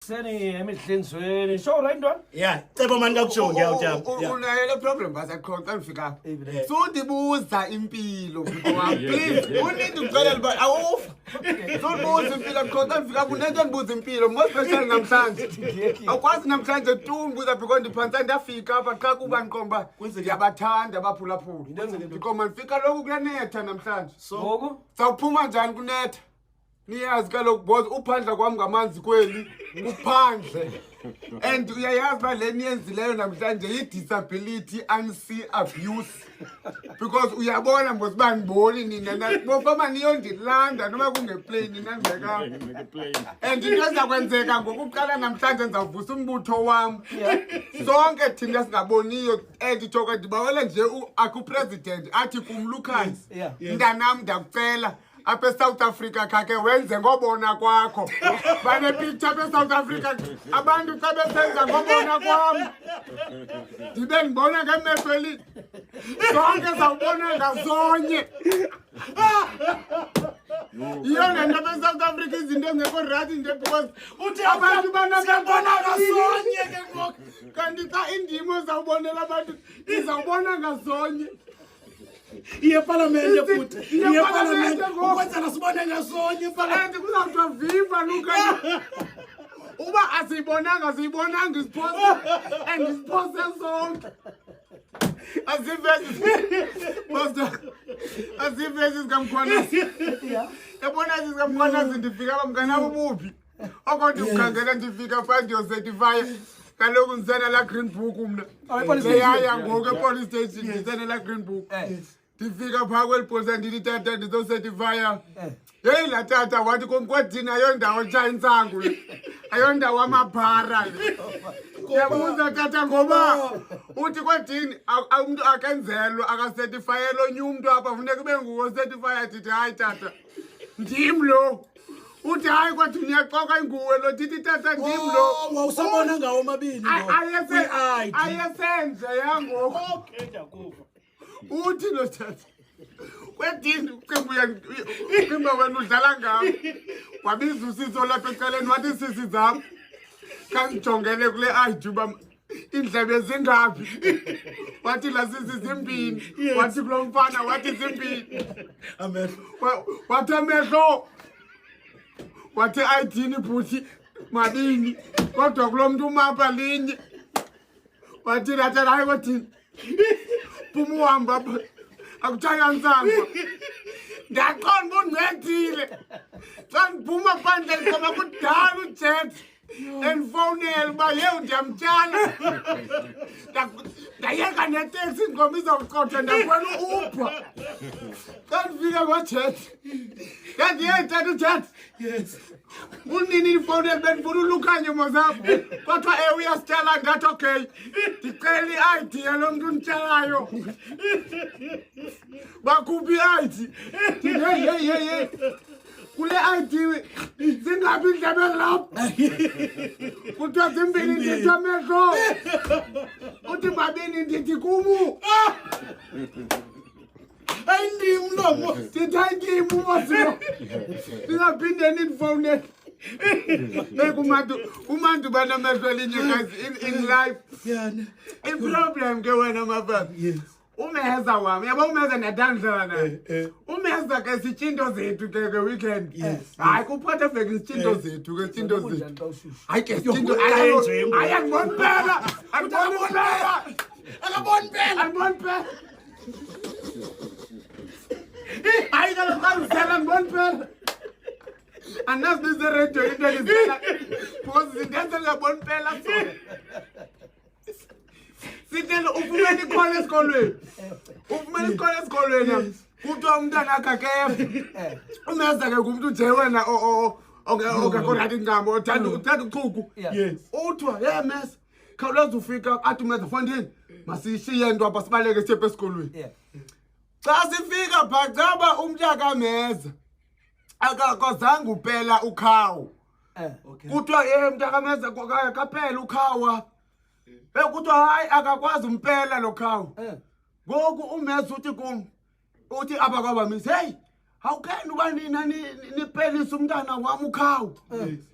kuseni emidlenzweni sho right ntwana Yeah, cebo mani kakusho ngiyawuthamba. Unayo le problem basakhona ngifika. So ndibuza impilo please unindi ucela ba awufa. So ndibuza impilo khona ngifika kunento ndibuza impilo most especially namhlanje. Awukwazi namhlanje tu ngibuza because ndiphansa ndafika apha xa kuba ngiqomba ndiyabathanda abaphulaphula. Because manifika lokhu kuyanetha namhlanje. ngoku Sawuphuma njani kunetha? Niyazi kaloku boss uphandla kwami ngamanzi kweli uphandle and uyayazi ba le niyenzileyo namhlanje i-disability unsee abuse because uyabona mos bangiboni nina bofama niyondilanda noma kungeplane ninandleka and into ezakwenzeka ngokuqala namhlanje ngizavusa umbutho wami sonke thina singaboniyo edithoka ndibawela nje aku-president athi kumlukhani mntanam ndakucela apha eSouth Africa khake wenze ngobona kwakho bane picture apha eSouth Africa abantu xa besenza ngobona kwami ndibe ngibona ngemehlo eli sonke sawubona ngazonye yona apha eSouth Africa izinto engekho right nje because uthi abantu banabona ngazonye ke ngoku kanti xa indimo zawubonela abantu izawubona ngazonye Iye parliament futhi. Iye parliament ukwenza sibone ngasonye parliament kuzawuthwa viva luka. Uba asibonanga isiphosa and isiphosa sonke. Asivezi sikamkhwana. Yabona sikamkhwana ndifika bamngana ubuphi. Okonke ukhangela ndifika pha ndiyocertify. Kaloku ngisena la green book mina. Yaya ngoku police station ngisena la green book. Ndifika phaa kwelipolisa ndithi tata ndizocertifya. Hey la tata wathi konkodini ayondawo ntsha intsangu le. Ayondawo amaphara le. Yabuza tata ngoba uthi kodini umuntu akenzelwa akacertifyelwa onye umuntu apha funeka kube nguwo certify ndithi hayi tata ndim lo. Uthi hayi kwathi uyaxoka inguwe lo ndithi tata ndim lo. Wawusabona ngawo mabili lo. Ayesenze yangoku. Okay ndakuva. Uthi lo tata kwedini ucimba wena udlala ngam wabiza usizo lapha ecaleni wathi sisi zam kangijongele kule ID uba indlebe zingaphi wathi la sisi zimbini wathi kulo mfana wathi zimbini wathi amehlo wathi ID ni bhuti mabini kodwa kulo muntu umapha linye wathi tata hayi kodini Pumu wamba akutshaya nsangwa ndaqonda ungcethile xa ndiphuma phandle ndiqoba kudala ujet endifonela uba yewu ndiyamtyala ndayeka neteksi ndiqoba izawucotha ndakhwela uUber xa ndifika kwajet ndandiye tata ujet unini ndifowunele bendifuna ulukhanye mozapho kwathiwa uyasityala ndathi okay ndicela i-ID yalo mntu undityalayo bakhuphi i-ID hey kule ID zingaphi indlebe lapho kuthiwa zimbini ndithi amehlo uthi babini ndithi kumu ayindim lomo ndithi ayindim mosimo ndingaphinde ndifowunele umantu banamehlo elinye guys in life i-problem ke wena mafana umeza wami yabo umeza nadandlana naye umeza ke sitshinto zethu ke weekend hayi kuphatha veke isitshinto zethu ke isitshinto zethu hayi ke isitshinto hayi angiboni phela hayi kaloku kazisela ngiboni phela anazi nizeredio into lizela because zindenze ngaboni phela sona sithele ufumene ikhona esikolweni kuthiwa umntana akakefa umeza ke ngumuntu nje wena ongekho right income othanda uchuku uthiwa ye mesa khawuleza ufika athi umeza fondini masishiye into apha sibaleke siyepha esikolweni xa sifika phacaba umntaka meza akakozange uphela ukhawu kuthiwa ye mntaka meza kaphela ukhawu kuthiwa hayi akakwazi umpela lo khawu ngoku umeza uthi kum uthi apha kwabamisi hey awukeni uba nina nipelisa umntana wami ukhawu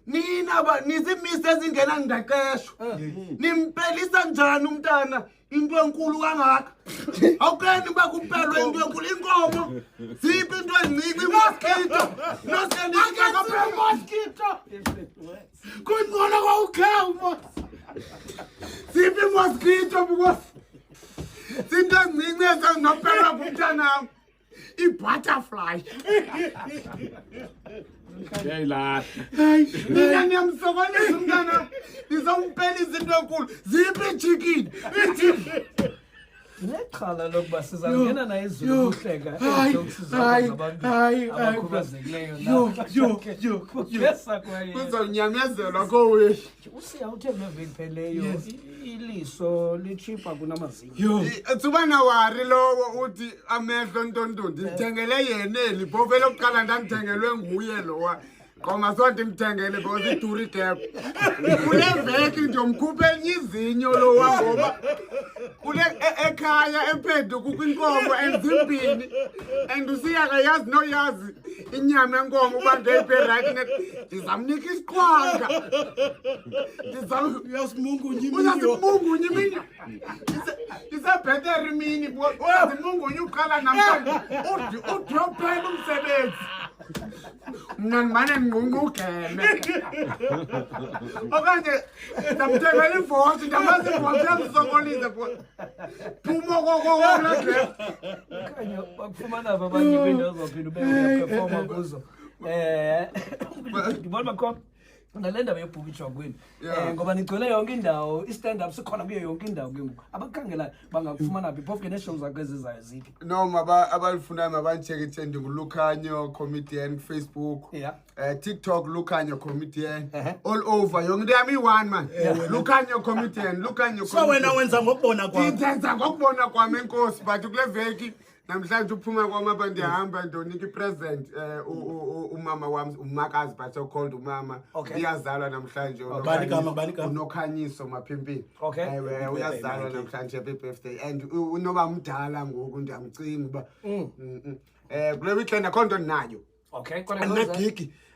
nina nizimisi ezingena ngaqeshwa nimpelisa njani umntana into enkulu kangaka awukeni uba kupelwe into enkulu inkomo ziphi into ezincinci mosquito mosquito kungcono kwawukhawu mos ziphi mosquito because zinto ezincinci ezinopelwa kumntanam i-butterfly. Mina niyamsokolisa umntana nizompelisa into enkulu ziphi ichicken Nexhala lokuba sizangena naye izulu kuhleka kuzonyamezelwa kowethu usiyawuthembe velipheleyo iliso lichipha kunamazinyo tsubana wari lowo uthi amehlo ntontondi ndithengele yena eli phofu elokuqala ndandithengelwe nguye lowa Koma sonke imthengele because iduri gap. Kule veki ndiyomkhupha elinye izinyo lo wangoba kule ekhaya emphedu kukho inkomo enzimbini and usiyaka yazi noyazi inyama yenkomo uba ngeyiphi right ndizamnika isiqhwanga uyasimungunya imini isebheteri imini uyazimungunya uqala namhlanje udiyophela umsebenzi mna ndimane ndinqunqugeme okanye ndamthengela ivosi ndamazi ivosi yamsokolisa phuma kokokula gem kanye bakufumana abanye kwiindawo zophinda ube uyaperforma kuzo ndibona bakhona nale ndaba yebhuki ijogwini ngoba nigcwele yonke indawo i-stand-up sikhona kuyo yonke indawo ke ngoku abakhangela bangakufumana phi phofu ke nee-show zakho ezizayo ziphi no abalifunayo mabandicheke ndingulukhanyo comedian Facebook TikTok lukhanyo comedian all over yonke into yami iyi-one man lukhanyo comedian so wena wenza ngokubona kwakho ndenza ngokubona kwami enkosi but kule veki namhlanje uphuma kwami apha ndiyahamba ndonika i-present umama wami umakazi but so called umama uyazalwa namhlanje unokhanyiso maphimpini ewe uyazalwa namhlanje happy birthday and unoba mdala ngoku ndiyamcinga uba kule weekend akho nto ndinayo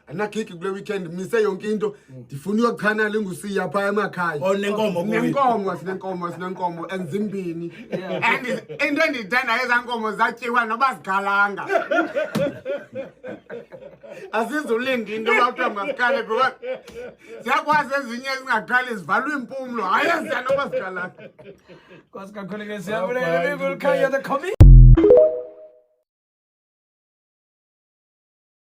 anagigi kule weekend mise yonke into ndifuna uyokhanala ingusiya phaa emakhaya sinenkomo enzimbini and into endiyithandayo ezaa nkomo zatyiwa noba zigalanga asizulinda into yoba kuthiwa masikhale because ziyakwazi ezinye ezingakhali zivalwe impumlo hayi eziya noba zigalanga kwasikakhuleke siyabulela bengulukhanya the comedy